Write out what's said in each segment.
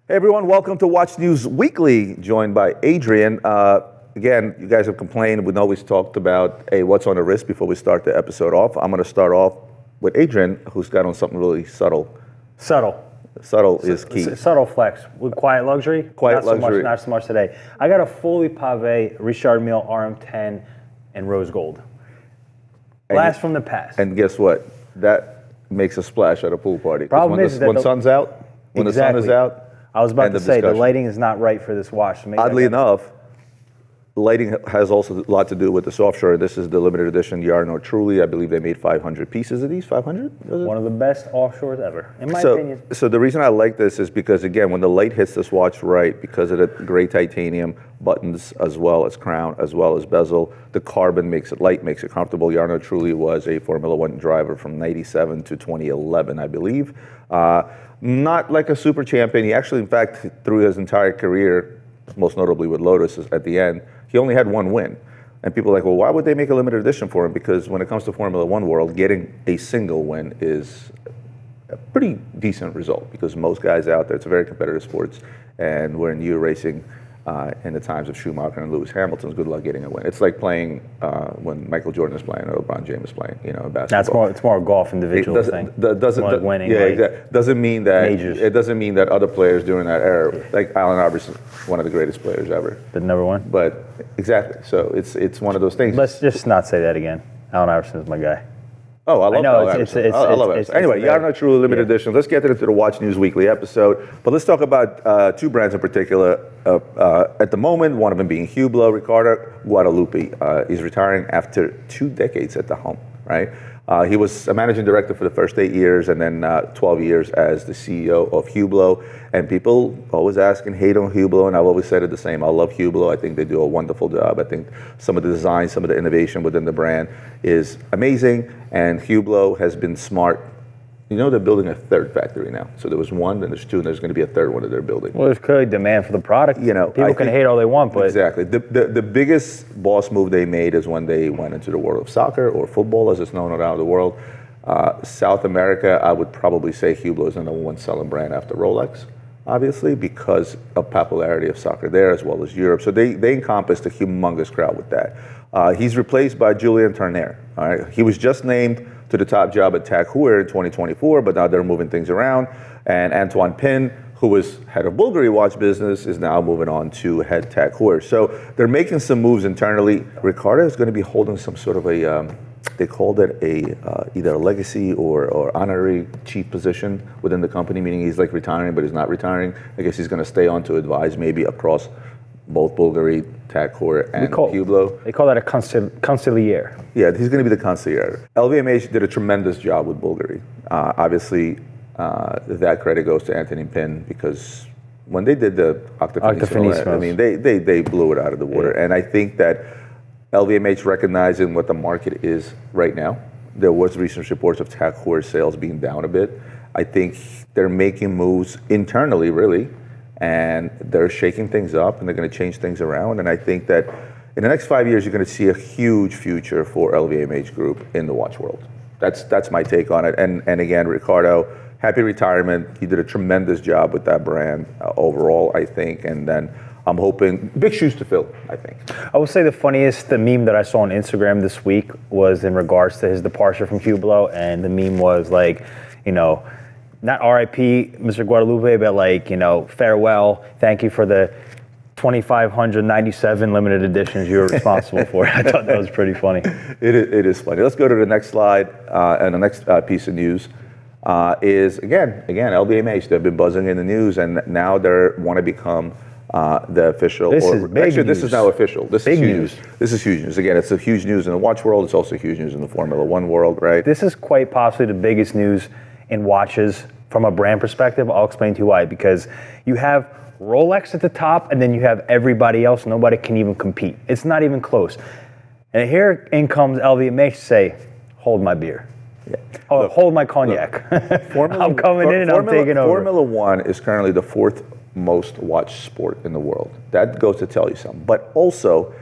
Hey everyone, welcome to Watch News Weekly, joined by Adrian. Again, you guys have complained, we always talked about, hey, what's on the wrist before we start the episode off. I'm going to start off with Adrian, who's got on something really subtle. Subtle Is key. Subtle flex with quiet luxury. Quiet luxury. Not so much today. I got a fully pavé Richard Mille RM10 and rose gold. Blast from the past. And guess what? That makes a splash at a pool party. Problem is that when the sun's out, when the sun is out. I was about to say, the lighting is not right for this watch. So oddly enough, lighting has also a lot to do with the soft shore. This is the limited edition Yarno Truly. I believe they made 500 pieces of these. 500? One of the best offshores ever, in my opinion. So the reason I like this is because, again, when the light hits this watch right, because of the gray titanium buttons, as well as crown, as well as bezel, the carbon makes it light, makes it comfortable. Yarno Truly was a Formula One driver from 97 to 2011, I believe. Not like a super champion. He actually, in fact, through his entire career, most notably with Lotus at the end, he only had one win. And people are like, well, why would they make a limited edition for him? Because when it comes to Formula One world, getting a single win is a pretty decent result, because most guys out there, it's a very competitive sport, and we're in new racing in the times of Schumacher and Lewis Hamilton's. Good luck getting a win. It's like playing when Michael Jordan is playing or LeBron James is playing, basketball. It's more a golf individual thing. Doesn't winning. Yeah, exactly. Doesn't mean that majors. It doesn't mean that other players during that era, like Allen Iverson, one of the greatest players ever. But never won. But exactly. So it's one of those things. Let's just not say that again. Allen Iverson is my guy. Oh, I love Allen Iverson. I love Iverson. Anyway, Yarno Truly limited edition. Let's get into the Watch News Weekly episode. But let's talk about two brands in particular. At the moment, one of them being Hublot, Ricardo Guadalupe. He's retiring after 2 decades at the helm, right? He was a managing director for the first 8 years, and then 12 years as the CEO of Hublot. And people always ask and hate on Hublot, and I've always said it the same. I love Hublot. I think they do a wonderful job. I think some of the design, some of the innovation within the brand is amazing. And Hublot has been smart. They're building a third factory now. So there was one, then there's two, and there's going to be a third one that they're building. Well, there's clearly demand for the product. People can hate all they want, but exactly. The biggest boss move they made is when they went into the world of soccer, or football as it's known around the world. South America, I would probably say Hublot is the number one selling brand after Rolex, obviously, because of popularity of soccer there, as well as Europe. So they encompassed a humongous crowd with that. He's replaced by Julien Turner. All right, he was just named to the top job at Heuer in 2024, but now they're moving things around. And Antoine Pin, who was head of Bulgari watch business, is now moving on to head Heuer. So they're making some moves internally. Ricardo is going to be holding some sort of a, they called it either a legacy or honorary chief position within the company, meaning he's like retiring, but he's not retiring. I guess he's going to stay on to advise maybe across both Bulgari, Heuer, and Hublot. They call that a consigliere. Yeah, he's going to be the consigliere. Lvmh did a tremendous job with Bulgari. Obviously, that credit goes to Anthony Pin, because when they did the Octafinissimo, I mean, they blew it out of the water. Yeah. And I think that LVMH, recognizing what the market is right now, there was recent reports of Heuer sales being down a bit. I think they're making moves internally, really, and they're shaking things up, and they're going to change things around. And I think that in the next 5 years, you're going to see a huge future for LVMH Group in the watch world. That's my take on it. And again, Ricardo, happy retirement. He did a tremendous job with that brand overall, I think. And then I'm hoping, big shoes to fill, I think. I would say the meme that I saw on Instagram this week was in regards to his departure from Hublot, and the meme was like, not R.I.P. Mr. Guadalupe, but farewell. Thank you for the 2,597 limited editions you were responsible for. I thought that was pretty funny. It is funny. Let's go to the next slide, and the next piece of news is again LVMH. They've been buzzing in the news, and now they want to become the official. This is now official. This big is huge news. This is huge news. Again, it's a huge news in the watch world. It's also huge news in the Formula One world, right? This is quite possibly the biggest news in watches from a brand perspective. I'll explain to you why. Because you have Rolex at the top, and then you have everybody else. Nobody can even compete. It's not even close. And here in comes LVMH to say, hold my beer. Yeah. Hold my cognac. I'm coming in and I'm taking over. Formula One is currently the fourth most watched sport in the world. That goes to tell you something. But also,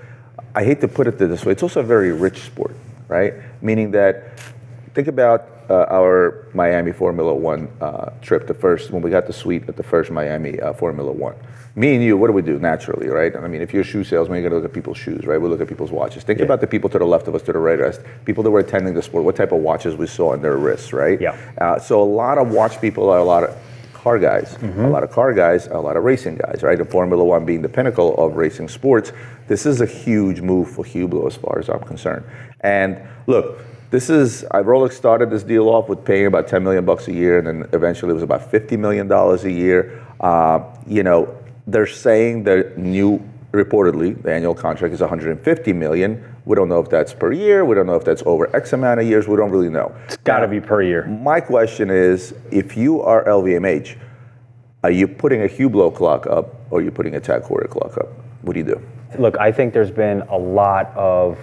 I hate to put it this way, it's also a very rich sport, right? Meaning that, think about our Miami Formula One trip, when we got the suite at the first Miami Formula One. Me and you, what do we do naturally, right? I mean, if you're a shoe salesman, you're going to look at people's shoes, right? We look at people's watches. Think about the people to the left of us, to the right of us, people that were attending the sport, what type of watches we saw on their wrists, right? Yeah. So a lot of watch people are a lot of car guys. A lot of car guys are a lot of racing guys, right? And Formula One being the pinnacle of racing sports, this is a huge move for Hublot as far as I'm concerned. And look, Rolex started this deal off with paying about $10 million a year, and then eventually it was about $50 million a year. They're saying that reportedly, the annual contract is $150 million. We don't know if that's per year. We don't know if that's over X amount of years. We don't really know. It's got to be per year. My question is, if you are LVMH, are you putting a Hublot clock up, or are you putting a Tag Heuer clock up? What do you do? Look, I think there's been a lot of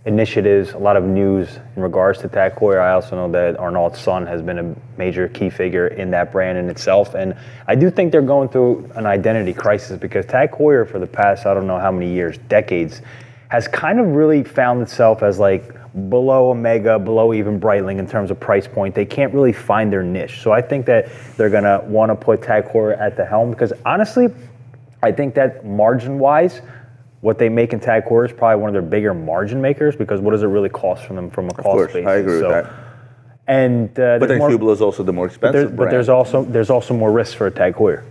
initiatives, a lot of news in regards to Tag Heuer. I also know that Arnault's son has been a major key figure in that brand in itself. And I do think they're going through an identity crisis, because Tag Heuer for the past, I don't know how many years, decades, has kind of really found itself as like below Omega, below even Breitling in terms of price point. They can't really find their niche. So I think that they're going to want to put Tag Heuer at the helm, because honestly, I think that margin-wise, what they make in Tag Heuer is probably one of their bigger margin makers, because what does it really cost for them from a cost basis? I agree with that. And but then Hublot is also the more expensive brand. But there's also more risk for a Tag Heuer.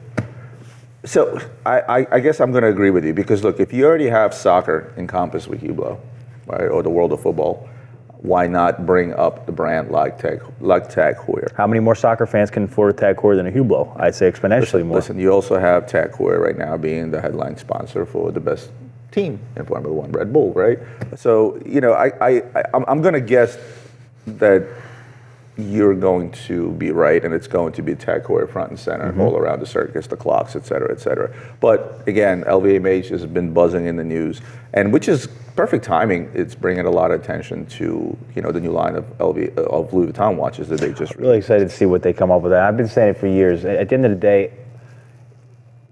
So I guess I'm going to agree with you, because look, if you already have soccer encompassed with Hublot, right, or the world of football, why not bring up the brand like Tag Heuer? How many more soccer fans can afford a Tag Heuer than a Hublot? I'd say exponentially more. Listen, you also have Tag Heuer right now being the headline sponsor for the best team in Formula One, Red Bull, right? So, I'm going to guess that you're going to be right, and it's going to be Tag Heuer front and center all around the circus, the clocks, et cetera, et cetera. But again, LVMH has been buzzing in the news, and which is perfect timing. It's bringing a lot of attention to the new line of Louis Vuitton watches that they just really excited to see what they come up with. I've been saying it for years. At the end of the day,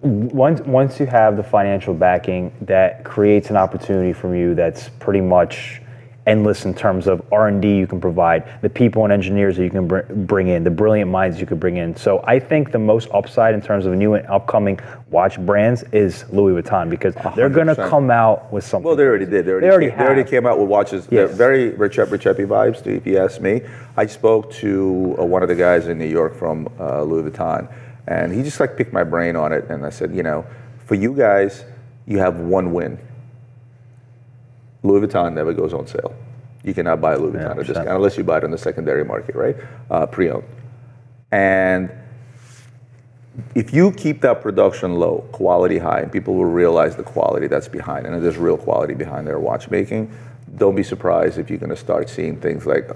once you have the financial backing, that creates an opportunity for you that's pretty much endless in terms of R&D you can provide, the people and engineers that you can bring in, the brilliant minds you could bring in. So I think the most upside in terms of new and upcoming watch brands is Louis Vuitton, because they're going to come out with something. Well, they already did. They already came out with watches. They're very Recepi vibes, if you ask me. I spoke to one of the guys in New York from Louis Vuitton, and he just picked my brain on it. And I said, for you guys, you have one win. Louis Vuitton never goes on sale. You cannot buy a Louis Vuitton at a discount unless you buy it on the secondary market, right? Pre-owned. And if you keep that production low, quality high, and people will realize the quality that's behind, and there's real quality behind their watchmaking, don't be surprised if you're going to start seeing things like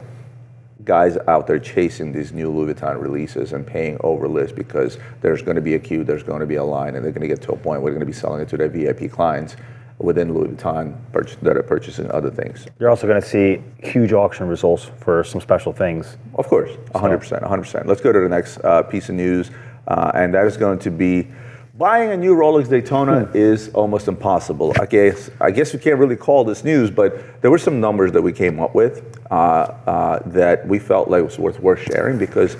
guys out there chasing these new Louis Vuitton releases and paying over list, because there's going to be a queue, there's going to be a line, and they're going to get to a point where they're going to be selling it to their VIP clients within Louis Vuitton that are purchasing other things. You're also going to see huge auction results for some special things. Of course, 100%. Let's go to the next piece of news, and that is going to be buying a new Rolex Daytona is almost impossible. I guess we can't really call this news, but there were some numbers that we came up with that we felt like was worth sharing, because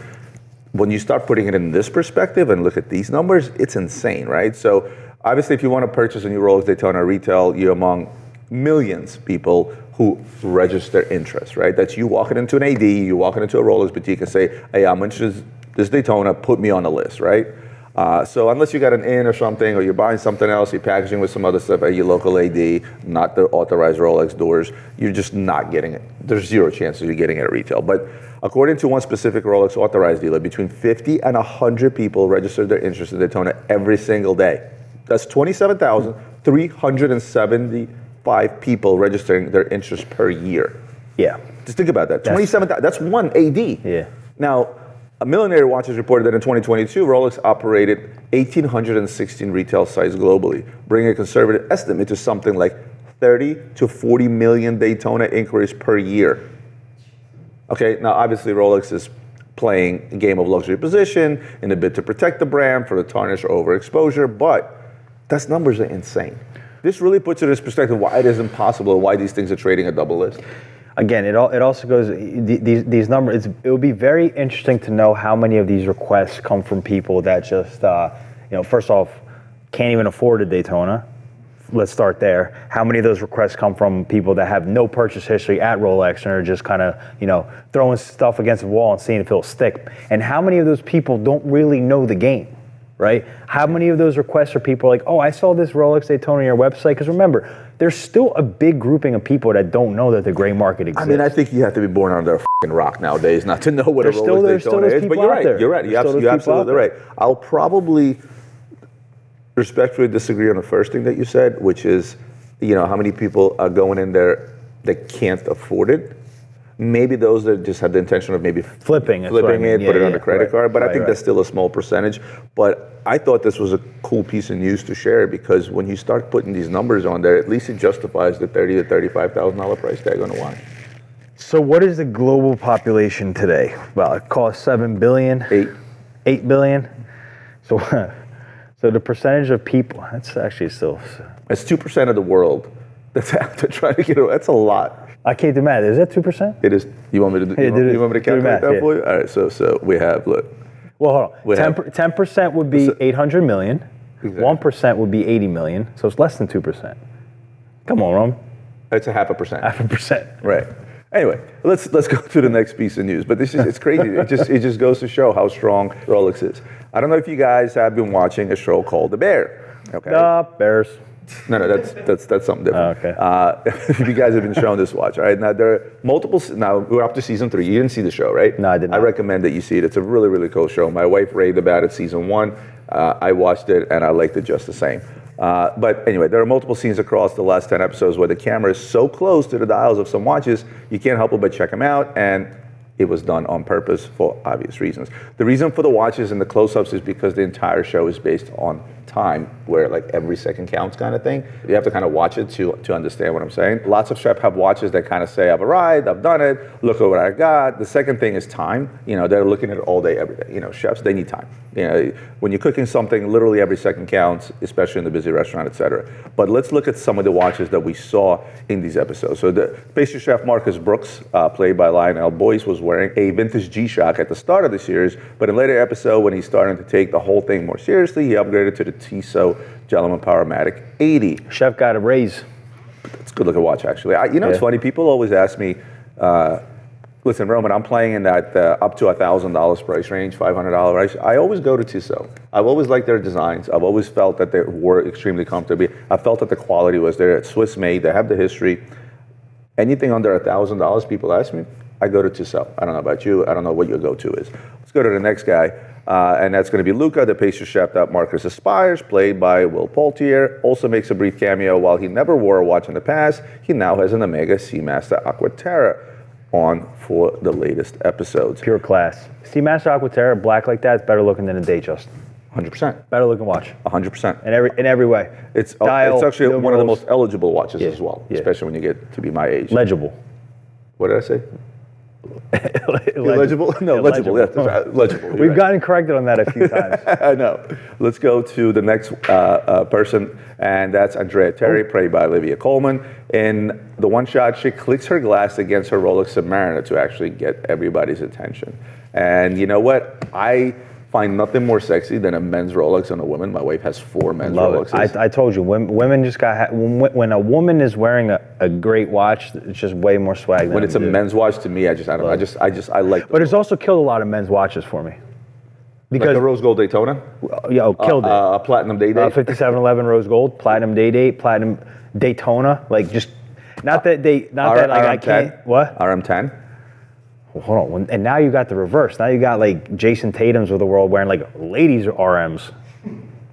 when you start putting it in this perspective and look at these numbers, it's insane, right? So obviously, if you want to purchase a new Rolex Daytona retail, you're among millions of people who register interest, right? That's you walking into an AD, you walking into a Rolex boutique and say, hey, I'm interested in this Daytona, put me on the list, right? So unless you got an in or something, or you're buying something else, you're packaging with some other stuff at your local AD, not the authorized Rolex doors, you're just not getting it. There's zero chance of you getting it at retail. But according to one specific Rolex authorized dealer, between 50 and 100 people registered their interest in Daytona every single day. That's 27,375 people registering their interest per year. Yeah. Just think about that. 27,000. That's one AD. Yeah. Now, a Millionaire Watches reported that in 2022, Rolex operated 1,816 retail sites globally, bringing a conservative estimate to something like 30 to 40 million Daytona inquiries per year. Okay, now obviously Rolex is playing a game of luxury position in a bid to protect the brand for the tarnish or overexposure, but those numbers are insane. This really puts it in perspective why it is impossible, why these things are trading a double list. again, it also goes these numbers. It would be very interesting to know how many of these requests come from people that just first off can't even afford a Daytona. Let's start there. How many of those requests come from people that have no purchase history at Rolex and are just kind of, throwing stuff against the wall and seeing if it'll stick? And how many of those people don't really know the game, right? How many of those requests are people like, oh, I saw this Rolex Daytona on your website? Because remember, there's still a big grouping of people that don't know that the gray market exists. I mean, I think you have to be born under a fucking rock nowadays not to know what a Rolex Daytona is. But you're right. You're right. You're absolutely right. I'll probably respectfully disagree on the first thing that you said, which is, how many people are going in there that can't afford it. Maybe those that just had the intention of maybe flipping it, put it on a credit card. But I think that's still a small percentage. But I thought this was a cool piece of news to share, because when you start putting these numbers on there, at least it justifies the $30,000 to $35,000 price tag on the watch. So what is the global population today? Well, it costs $7 billion. 8 billion. So the percentage of people, that's actually still... It's 2% of the world that's out to try to get it. That's a lot. I can't do math. Is that 2%? It is. You want me to you want me to calculate that for you? All right, so we have, look. Well, hold on. 10% would be 800 million. Exactly. 1% would be 80 million. So it's less than 2%. Come on, Ron. It's a 0.5%. 0.5%. Right. Anyway, let's go to the next piece of news. But it's crazy. It just goes to show how strong Rolex is. I don't know if you guys have been watching a show called The Bear. Okay. The Bears. No, that's something different. Oh, okay. You guys have been shown this watch, all right? Now there are multiple. Now we're up to season 3. You didn't see the show, right? No, I did not. I recommend that you see it. It's a really, really cool show. My wife raved about it season 1. I watched it and I liked it just the same. But anyway, there are multiple scenes across the last 10 episodes where the camera is so close to the dials of some watches, you can't help but check them out, and it was done on purpose for obvious reasons. The reason for the watches and the close-ups is because the entire show is based on time, where like every second counts kind of thing. You have to kind of watch it to understand what I'm saying. Lots of chefs have watches that kind of say, I've arrived, I've done it, look at what I got. The second thing is time. They're looking at it all day, every day. Chefs, they need time. When you're cooking something, literally every second counts, especially in the busy restaurant, etc. But let's look at some of the watches that we saw in these episodes. So the pastry chef Marcus Brooks, played by Lionel Boyce, was wearing a vintage G-Shock at the start of the series, but in a later episode, when he's starting to take the whole thing more seriously, he upgraded to the Tissot Gentleman Powermatic 80. Chef got a raise. It's a good looking watch, actually. It's funny. People always ask me, listen, Roman, I'm playing in that up to $1,000 price range, $500 price. I always go to Tissot. I've always liked their designs. I've always felt that they were extremely comfortable. I felt that the quality was there. It's Swiss made. They have the history. Anything under $1,000, people ask me, I go to Tissot. I don't know about you. I don't know what your go-to is. Let's go to the next guy. And that's going to be Luca, the pastry chef that Marcus aspires, played by Will Poultier. Also makes a brief cameo. While he never wore a watch in the past, he now has an Omega Seamaster Aquaterra on for the latest episodes. Pure class. Seamaster Aquaterra, black like that, is better looking than a Datejust. 100%. Better looking watch. 100%. In every way. It's actually one of the most eligible watches as well, especially when you get to be my age. Legible. What did I say? Illegible? No, legible. Yeah, legible. We've gotten corrected on that a few times. I know. Let's go to the next person, and that's Andrea Terry, played by Olivia Colman. In the one shot, she clicks her glass against her Rolex Submariner to actually get everybody's attention. And you know what? I find nothing more sexy than a men's Rolex on a woman. My wife has 4 men's Rolexes. I told you, women just got, when a woman is wearing a great watch, it's just way more swag than when it's a men's watch. To me, I like. But it's also killed a lot of men's watches for me. Because like the Rose Gold Daytona? Killed it. A Platinum Day Date? 5711 Rose Gold, Platinum Day Date, Platinum Daytona. Like just, not that I can't. What? RM10? Hold on, and now you got the reverse. Now you got like Jason Tatum's of the world wearing like ladies RMs,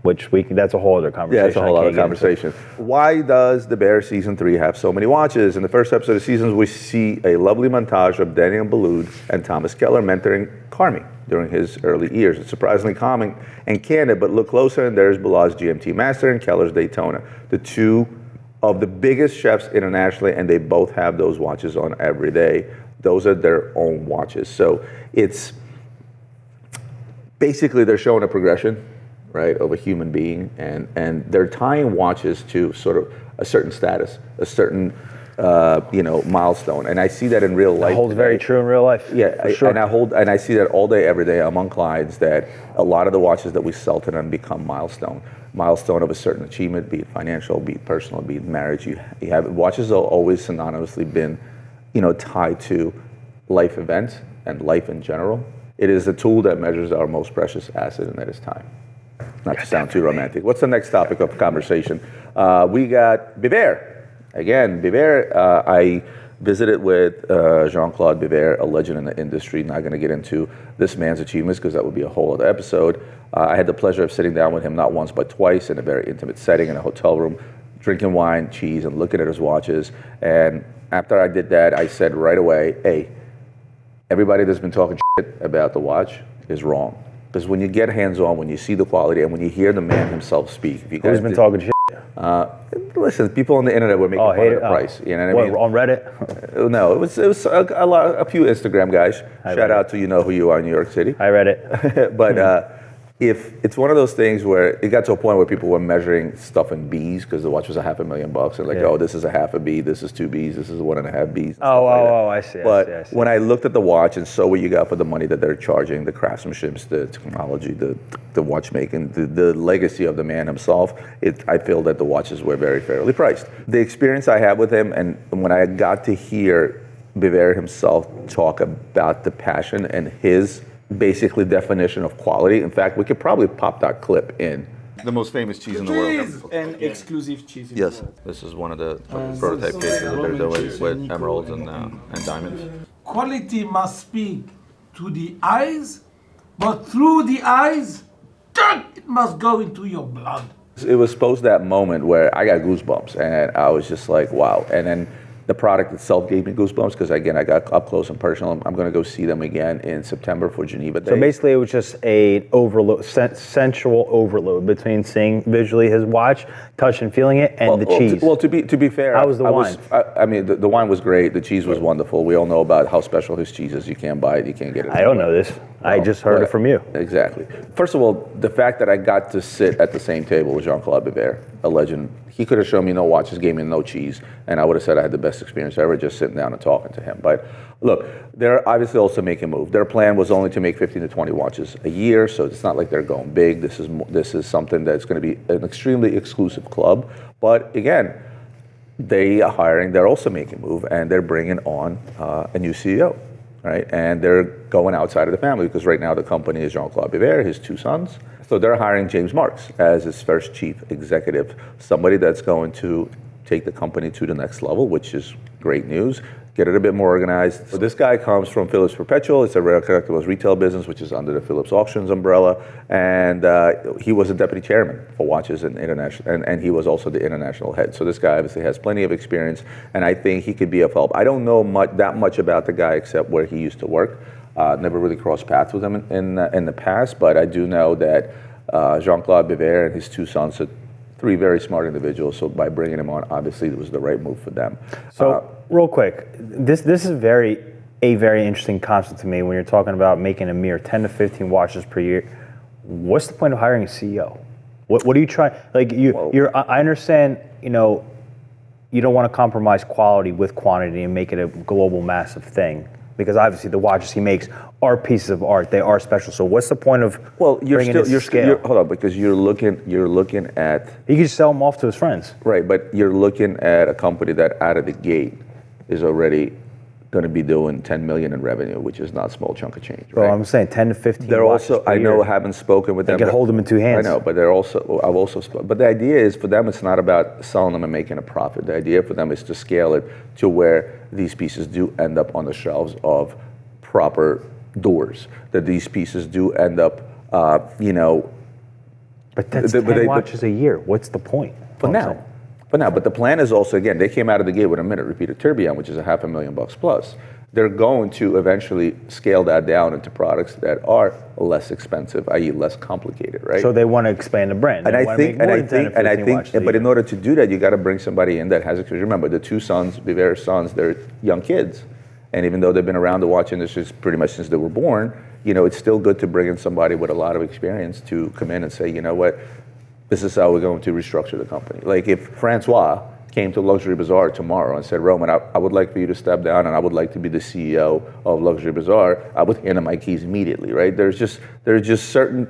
which that's a whole other conversation. Yeah, it's a whole other conversation. Why does The Bear Season 3 have so many watches? In the first episode of the season, we see a lovely montage of Daniel Boulud and Thomas Keller mentoring Carmi during his early years. It's surprisingly calming and candid, but look closer and there's Boulard's GMT Master and Keller's Daytona. The two of the biggest chefs internationally, and they both have those watches on every day. Those are their own watches. So it's basically they're showing a progression, right, of a human being, and they're tying watches to sort of a certain status, a certain milestone. And I see that in real life. It holds very true in real life. Yeah, for sure. and I see that all day, every day among clients, that a lot of the watches that we sell to them become milestone of a certain achievement, be it financial, be it personal, be it marriage. You have watches have always synonymously been, tied to life events and life in general. It is a tool that measures our most precious asset, and that is time. Not to sound too romantic. What's the next topic of conversation? We got Biver. Again, Biver, I visited with Jean-Claude Biver, a legend in the industry. Not going to get into this man's achievements because that would be a whole other episode. I had the pleasure of sitting down with him not once but twice in a very intimate setting in a hotel room, drinking wine, cheese, and looking at his watches. And after I did that, I said right away, hey, everybody that's been talking shit about the watch is wrong. Because when you get hands-on, when you see the quality, and when you hear the man himself speak, if you guys Who's been talking shit? Listen, people on the internet were making fun of the price. You know what I mean? On Reddit? No, it was a few Instagram guys. Shout out to who you are in New York City. I read it. But if it's one of those things where it got to a point where people were measuring stuff in Bs because the watch was $500,000 and oh, this is a half a B, this is 2 Bs, this is 1.5 Bs. I see. But when I looked at the watch and saw what you got for the money that they're charging, the craftsmanship, the technology, the watchmaking, the legacy of the man himself, I feel that the watches were very fairly priced. The experience I had with him, and when I got to hear Biver himself talk about the passion and his basically definition of quality. In fact, we could probably pop that clip in. The most famous cheese in the world. And exclusive cheese in Yes, the world. this is one of the prototype cases that they're doing with emeralds and diamonds. Quality must speak to the eyes, but through the eyes, it must go into your blood. It was post that moment where I got goosebumps, and I was just like, wow. And then the product itself gave me goosebumps because, again, I got up close and personal. I'm going to go see them again in September for Geneva Day. So basically, it was just a sensual overload between seeing visually his watch, touching, feeling it, and the cheese. To be fair, how was the wine? The wine was great. The cheese was wonderful. We all know about how special his cheese is. You can't buy it. You can't get it. I don't know this. I just heard it from you. Exactly. First of all, the fact that I got to sit at the same table with Jean-Claude Biver, a legend. He could have shown me no watches, gave me no cheese, and I would have said I had the best experience ever just sitting down and talking to him. But look, they're obviously also making a move. Their plan was only to make 15 to 20 watches a year, so it's not like they're going big. This is something that's going to be an extremely exclusive club. But again, they are hiring. They're also making a move, and they're bringing on a new CEO, right? And they're going outside of the family because right now the company is Jean-Claude Biver, his 2 sons. So they're hiring James Marks as his first chief executive, somebody that's going to take the company to the next level, which is great news. Get it a bit more organized. So this guy comes from Phillips Perpetual. It's a rare collectibles retail business, which is under the Phillips Auctions umbrella. And he was a deputy chairman for watches and international, and he was also the international head. So this guy obviously has plenty of experience, and I think he could be of help. I don't know that much about the guy except where he used to work. Never really crossed paths with him in the past, but I do know that Jean-Claude Biver and his 2 sons are 3 very smart individuals. So by bringing him on, obviously it was the right move for them. So real quick, this is a very interesting concept to me when you're talking about making a mere 10 to 15 watches per year. What's the point of hiring a CEO? What are you trying? Like I understand, you don't want to compromise quality with quantity and make it a global massive thing. Because obviously the watches he makes are pieces of art; they are special. So what's the point of bringing it to scale? Hold on, because you're looking at. He could sell them off to his friends. Right, but you're looking at a company that out of the gate is already going to be doing $10 million in revenue, which is not a small chunk of change. Right? Well, I'm saying 10 to 15. They're watches also. per I know, year. haven't spoken with them. They can hold them in 2 hands. I know, but they're also. I've also spoken. But the idea is for them, it's not about selling them and making a profit. The idea for them is to scale it to where these pieces do end up on the shelves of proper doors. That these pieces do end up, But that's 10 watches a year. What's the point? For now. But the plan is also, again, they came out of the gate with a minute repeater tourbillon, which is $500,000 plus. They're going to eventually scale that down into products that are less expensive, i.e. less complicated, right? So they want to expand the brand. But in order to do that, you got to bring somebody in that has experience. Remember, the 2 sons, Biver's sons, they're young kids. And even though they've been around the watch industry pretty much since they were born, it's still good to bring in somebody with a lot of experience to come in and say, you know what, this is how we're going to restructure the company. Like if Francois came to Luxury Bazaar tomorrow and said, Roman, I would like for you to step down and I would like to be the CEO of Luxury Bazaar, I would hand him my keys immediately, right? There's just certain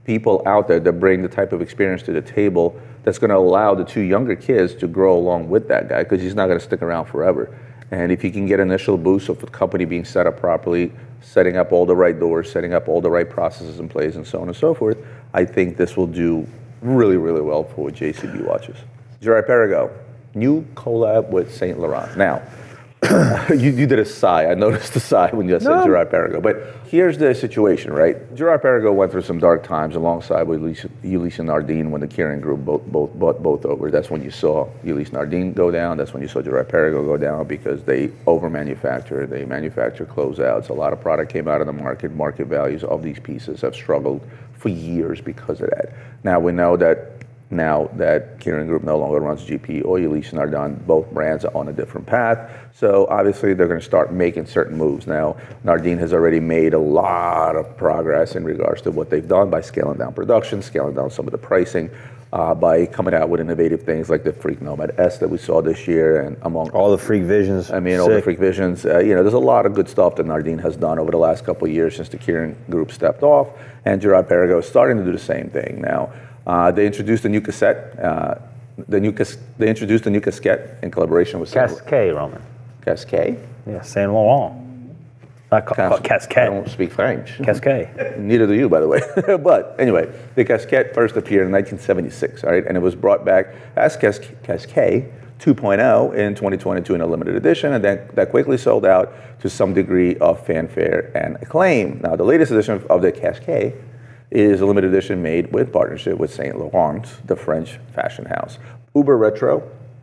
people out there that bring the type of experience to the table that's going to allow the two younger kids to grow along with that guy, because he's not going to stick around forever. And if you can get initial boost of the company being set up properly, setting up all the right doors, setting up all the right processes in place, and so on and so forth, I think this will do really, really well for JCB watches. Girard-Perregaux, new collab with Saint Laurent. Now, you did a sigh. I noticed a sigh when you said Girard-Perregaux. But here's the situation, right? Girard-Perregaux went through some dark times alongside with Ulysse and Nardin when the Kering Group bought both over. That's when you saw Ulysse Nardin go down. That's when you saw Girard-Perregaux go down, because they over-manufacture. They manufacture closeouts. A lot of product came out of the market. Market values of these pieces have struggled for years because of that. Now we know that Kering Group no longer runs GP or Ulysse Nardin, both brands are on a different path. So obviously they're going to start making certain moves. Now, Nardin has already made a lot of progress in regards to what they've done by scaling down production, scaling down some of the pricing, by coming out with innovative things like the Freak Nomad S that we saw this year, and among all the Freak Visions. I mean, all the Freak Visions. There's a lot of good stuff that Nardin has done over the last couple of years since the Kering Group stepped off, and Girard-Perregaux is starting to do the same thing now. They introduced a new cassette. They introduced a new casquette in collaboration with Casquet, Roman. Casquet? Yeah, Saint Laurent. Not Casquet. I don't speak French. Casquet. Neither do you, by the way. But anyway, the casquette first appeared in 1976, all right? And it was brought back as Casquet 2.0 in 2022 in a limited edition, and then that quickly sold out to some degree of fanfare and acclaim. Now, the latest edition of the Casquet is a limited edition made with partnership with Saint Laurent, the French fashion house. Uber Retro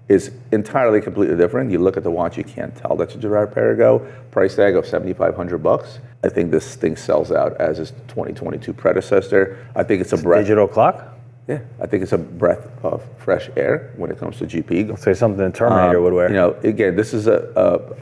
is entirely completely different. You look at the watch, you can't tell that's a Girard-Perregaux. Price tag of $7,500. I think this thing sells out as its 2022 predecessor. I think it's a breath. Digital clock? Yeah, I think it's a breath of fresh air when it comes to GP. Let's say something the Terminator would wear. Again, this is a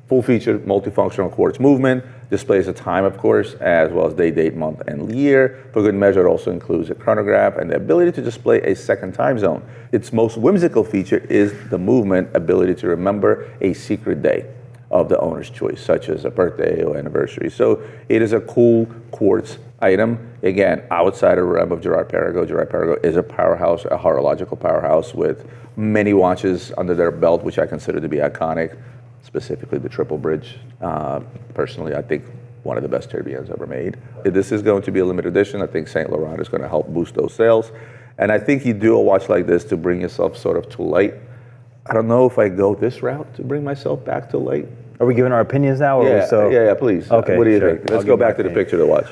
full-featured, multifunctional quartz movement. Displays the time, of course, as well as day, date, month, and year. For good measure, it also includes a chronograph and the ability to display a second time zone. Its most whimsical feature is the movement ability to remember a secret day of the owner's choice, such as a birthday or anniversary. So it is a cool quartz item. Again, outside of the realm of Girard-Perregaux, Girard-Perregaux is a powerhouse, a horological powerhouse with many watches under their belt, which I consider to be iconic. Specifically the Triple Bridge. Personally, I think one of the best tourbillons ever made. This is going to be a limited edition. I think Saint Laurent is going to help boost those sales. And I think you do a watch like this to bring yourself sort of to light. I don't know if I go this route to bring myself back to light. Are we giving our opinions now? Or yeah, please. Okay, what do you sure. think? Let's go back to the picture of the watch.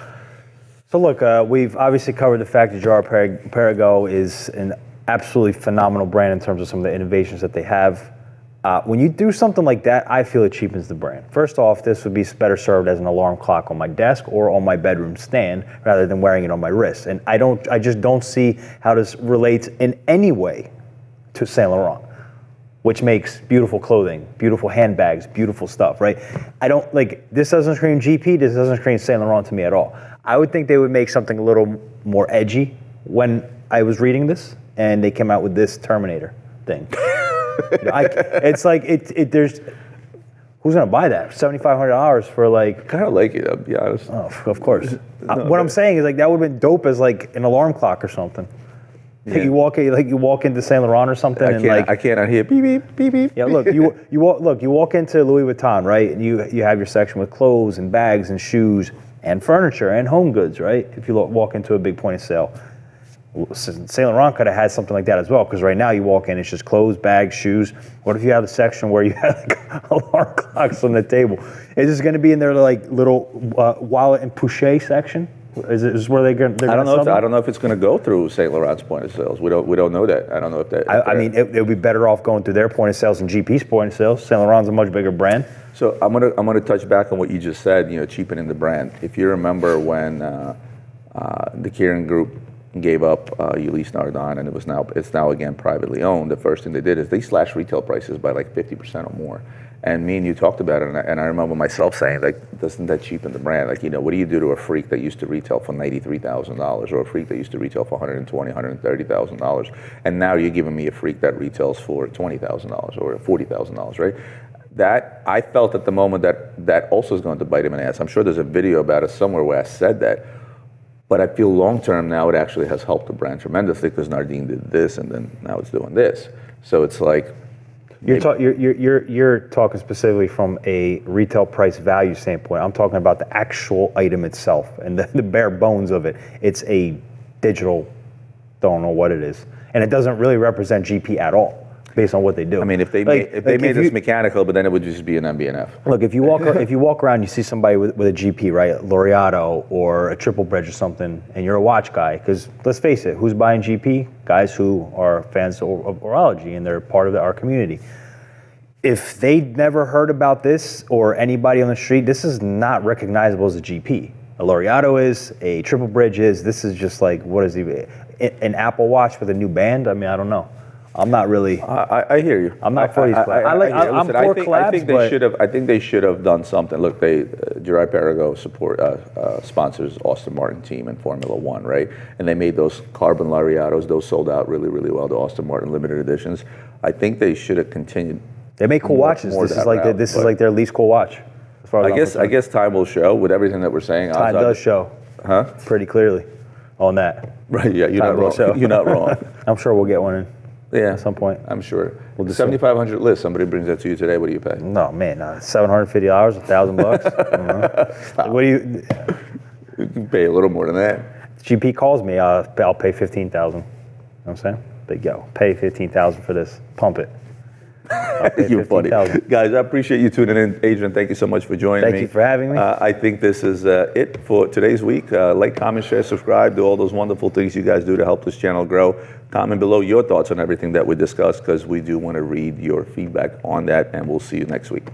So look, we've obviously covered the fact that Girard-Perregaux is an absolutely phenomenal brand in terms of some of the innovations that they have. When you do something like that, I feel it cheapens the brand. First off, this would be better served as an alarm clock on my desk or on my bedroom stand rather than wearing it on my wrist. And I just don't see how this relates in any way to Saint Laurent, which makes beautiful clothing, beautiful handbags, beautiful stuff, right? This doesn't scream GP, this doesn't scream Saint Laurent to me at all. I would think they would make something a little more edgy when I was reading this, and they came out with this Terminator thing. There's who's gonna buy that? $7,500 for like. Kind of like it, I'll be honest. Oh, of course. What I'm saying is that would have been dope as like an alarm clock or something. Yeah. You walk into Saint Laurent or something. I can't hear beep beep beep beep. Yeah, look, you walk into Louis Vuitton, right? And you have your section with clothes and bags and shoes and furniture and home goods, right? If you walk into a big point of sale. Saint Laurent could have had something like that as well, because right now you walk in, it's just clothes, bags, shoes. What if you have a section where you have like alarm clocks on the table? Is this going to be in their like little wallet and poche section? Is this where they're going to? I don't know if it's going to go through Saint Laurent's point of sales. We don't know that. I don't know if that. I mean, it would be better off going through their point of sales than GP's point of sales. Saint Laurent's a much bigger brand. So I'm gonna touch back on what you just said. Cheapening the brand. If you remember when the Kering Group gave up Ulysse Nardin, and it's now again privately owned. The first thing they did is they slashed retail prices by like 50% or more. And me and you talked about it, and I remember myself saying, like, doesn't that cheapen the brand? Like, what do you do to a freak that used to retail for $93,000 or a freak that used to retail for $120,000, $130,000, and now you're giving me a freak that retails for $20,000 or $40,000, right? That, I felt at the moment that also is going to bite him in the ass. I'm sure there's a video about it somewhere where I said that, but I feel long term now it actually has helped the brand tremendously because Nardine did this and then now it's doing this. So it's like, You're talking specifically from a retail price value standpoint. I'm talking about the actual item itself and the bare bones of it. It's a digital, don't know what it is, and it doesn't really represent GP at all, based on what they do. I mean, if they made this mechanical, but then it would just be an MB&F. Look, if you walk around, you see somebody with a GP, right, Laureato or a Triple Bridge or something, and you're a watch guy. Because let's face it, who's buying GP? Guys who are fans of horology and they're part of our community. If they never heard about this or anybody on the street, this is not recognizable as a GP. A Laureato is, a Triple Bridge is. This is just like, what is he? An Apple Watch with a new band? I mean, I don't know. I'm not really. I hear you. I'm not for these collabs. I'm for collabs, I think they should have. I think they should have done something. Look, Girard-Perregaux sponsors Aston Martin team in Formula One, right? And they made those carbon Laureatos. Those sold out really, really well. The Aston Martin limited editions. I think they should have continued. They make cool watches. This is like their least cool watch. As far as I guess time will show with everything that we're saying. Time does show. Huh? Pretty clearly, on that. Right. Yeah. You're not wrong. You're not wrong. I'm sure we'll get one in. Yeah, at some point. I'm sure. Well, the 7,500 list, somebody brings that to you today. What do you pay? No, man, $750, $1,000. What do you? You can pay a little more than that. GP calls me, I'll pay $15,000. You know what I'm saying? They go, pay $15,000 for this. Pump it. You're funny. Guys, I appreciate you tuning in. Adrian, thank you so much for joining me. Thank you for having me. I think this is it for today's week. Like, comment, share, subscribe, do all those wonderful things you guys do to help this channel grow. Comment below your thoughts on everything that we discussed because we do want to read your feedback on that, and we'll see you next week.